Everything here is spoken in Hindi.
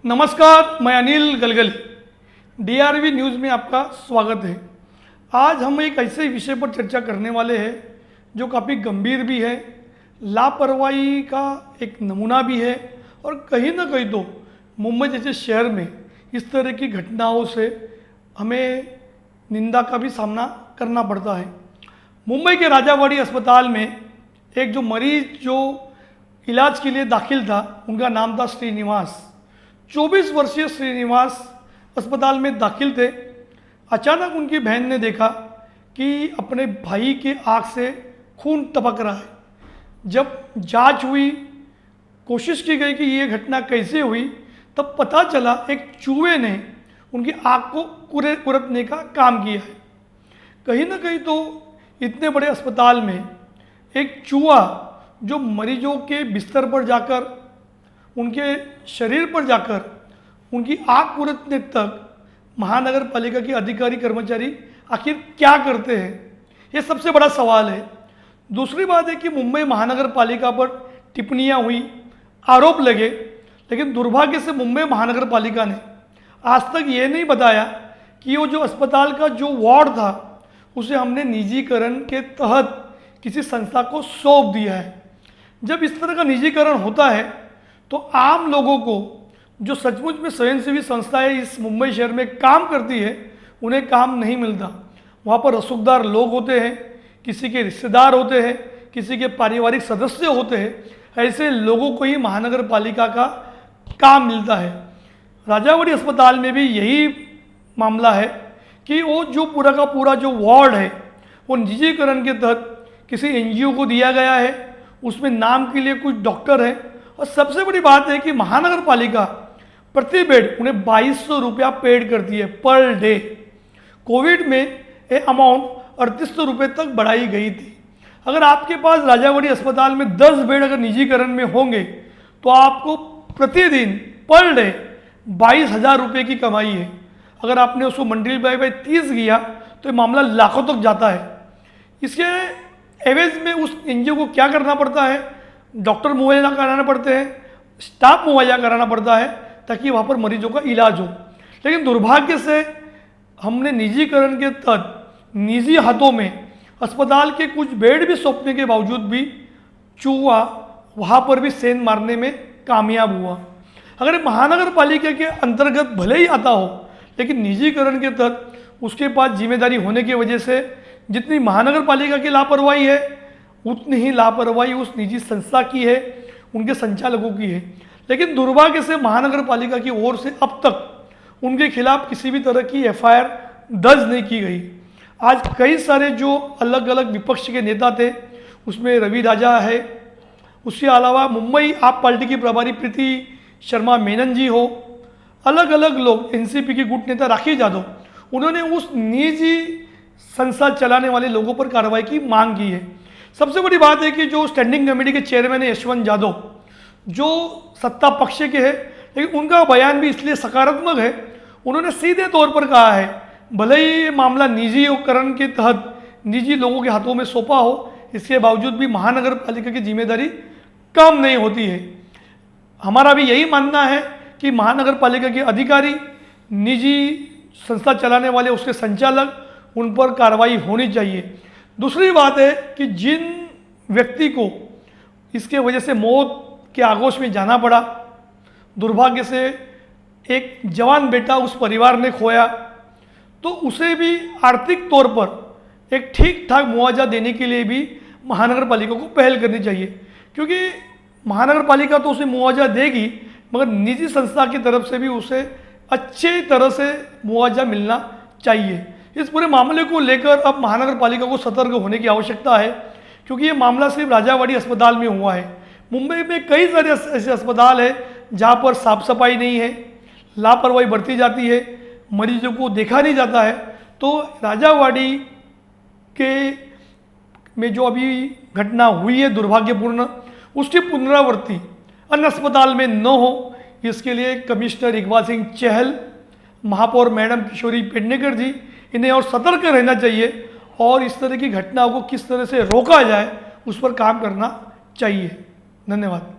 नमस्कार, मैं अनिल गलगली। डीआरवी न्यूज़ में आपका स्वागत है। आज हम एक ऐसे विषय पर चर्चा करने वाले हैं जो काफ़ी गंभीर भी है, लापरवाही का एक नमूना भी है और कहीं ना कहीं तो मुंबई जैसे शहर में इस तरह की घटनाओं से हमें निंदा का भी सामना करना पड़ता है। मुंबई के राजावाड़ी अस्पताल में एक जो मरीज जो इलाज के लिए दाखिल था, उनका नाम था श्रीनिवास। 24 वर्षीय श्रीनिवास अस्पताल में दाखिल थे। अचानक उनकी बहन ने देखा कि अपने भाई के आँख से खून टपक रहा है। जब जांच हुई, कोशिश की गई कि ये घटना कैसे हुई, तब पता चला एक चूहे ने उनकी आँख को कुरदने का काम किया है। कहीं ना कहीं तो इतने बड़े अस्पताल में एक चूहा जो मरीजों के बिस्तर पर जाकर, उनके शरीर पर जाकर उनकी आँख कुरदने तक महानगर पालिका के अधिकारी कर्मचारी आखिर क्या करते हैं, ये सबसे बड़ा सवाल है। दूसरी बात है कि मुंबई महानगर पालिका पर टिप्पणियाँ हुई, आरोप लगे, लेकिन दुर्भाग्य से मुंबई महानगर पालिका ने आज तक ये नहीं बताया कि वो जो अस्पताल का जो वार्ड था उसे हमने निजीकरण के तहत किसी संस्था को सौंप दिया है। जब इस तरह का निजीकरण होता है तो आम लोगों को, जो सचमुच में स्वयंसेवी संस्थाएं इस मुंबई शहर में काम करती है, उन्हें काम नहीं मिलता। वहाँ पर रसूखदार लोग होते हैं, किसी के रिश्तेदार होते हैं, किसी के पारिवारिक सदस्य होते हैं। ऐसे लोगों को ही महानगर पालिका का काम मिलता है। राजावाड़ी अस्पताल में भी यही मामला है कि वो जो पूरा का पूरा जो वार्ड है वो निजीकरण के तहत किसी एनजीओ को दिया गया है। उसमें नाम के लिए कुछ डॉक्टर हैं और सबसे बड़ी बात है कि महानगर पालिका प्रति बेड उन्हें 2200 रुपया पेड करती है पर डे। कोविड में ये अमाउंट 3800 रुपये तक बढ़ाई गई थी। अगर आपके पास राजावाड़ी अस्पताल में 10 बेड अगर निजीकरण में होंगे तो आपको प्रतिदिन पर डे 22,000 रुपये की कमाई है। अगर आपने उसको मल्टीप्लाई बाई 30 किया तो ये मामला लाखों तक जाता है। इसके एवज में उस एनजीओ को क्या करना पड़ता है? डॉक्टर मुहैया कराना पड़ते हैं, स्टाफ मुहैया कराना पड़ता है ताकि वहाँ पर मरीजों का इलाज हो। लेकिन दुर्भाग्य से हमने निजीकरण के तहत निजी हाथों में अस्पताल के कुछ बेड भी सौंपने के बावजूद भी चूहा वहाँ पर भी सेंध मारने में कामयाब हुआ। अगर महानगर पालिका के अंतर्गत भले ही आता हो, लेकिन निजीकरण के तहत उसके पास जिम्मेदारी होने की वजह से जितनी महानगर पालिका की लापरवाही है, उतनी ही लापरवाही उस निजी संस्था की है, उनके संचालकों की है। लेकिन दुर्भाग्य से महानगर पालिका की ओर से अब तक उनके खिलाफ किसी भी तरह की एफआईआर दर्ज नहीं की गई। आज कई सारे जो अलग अलग विपक्ष के नेता थे, उसमें रवि राजा है, उसके अलावा मुंबई आप पार्टी की प्रभारी प्रीति शर्मा मेनन जी हो, अलग अलग लोग, एनसीपी के गुट नेता राखी यादव, उन्होंने उस निजी संस्था चलाने वाले लोगों पर कार्रवाई की मांग की है। सबसे बड़ी बात है कि जो स्टैंडिंग कमेटी के चेयरमैन है यशवंत यादव, जो सत्ता पक्ष के हैं, लेकिन उनका बयान भी इसलिए सकारात्मक है। उन्होंने सीधे तौर पर कहा है, भले ही ये मामला निजीकरण के तहत निजी लोगों के हाथों में सौंपा हो, इसके बावजूद भी महानगर पालिका की जिम्मेदारी कम नहीं होती है। हमारा भी यही मानना है कि महानगर पालिका के अधिकारी, निजी संस्था चलाने वाले उसके संचालक, उन पर कार्रवाई होनी चाहिए। दूसरी बात है कि जिन व्यक्ति को इसके वजह से मौत के आगोश में जाना पड़ा, दुर्भाग्य से एक जवान बेटा उस परिवार ने खोया, तो उसे भी आर्थिक तौर पर एक ठीक ठाक मुआवजा देने के लिए भी महानगर पालिका को पहल करनी चाहिए। क्योंकि महानगर पालिका तो उसे मुआवजा देगी, मगर निजी संस्था की तरफ से भी उसे अच्छी तरह से मुआवजा मिलना चाहिए। इस पूरे मामले को लेकर अब महानगर पालिका को सतर्क होने की आवश्यकता है, क्योंकि ये मामला सिर्फ राजावाड़ी अस्पताल में हुआ है। मुंबई में कई सारे ऐसे अस्पताल हैं जहाँ पर साफ सफाई नहीं है, लापरवाही बरती जाती है, मरीजों को देखा नहीं जाता है। तो राजावाड़ी के में जो अभी घटना हुई है दुर्भाग्यपूर्ण, उसकी पुनरावृत्ति अन्य अस्पताल में न हो, इसके लिए कमिश्नर इकबाल सिंह चहल, महापौर मैडम किशोरी पेडनेकर जी, इन्हें और सतर्क रहना चाहिए और इस तरह की घटनाओं को किस तरह से रोका जाए उस पर काम करना चाहिए। धन्यवाद।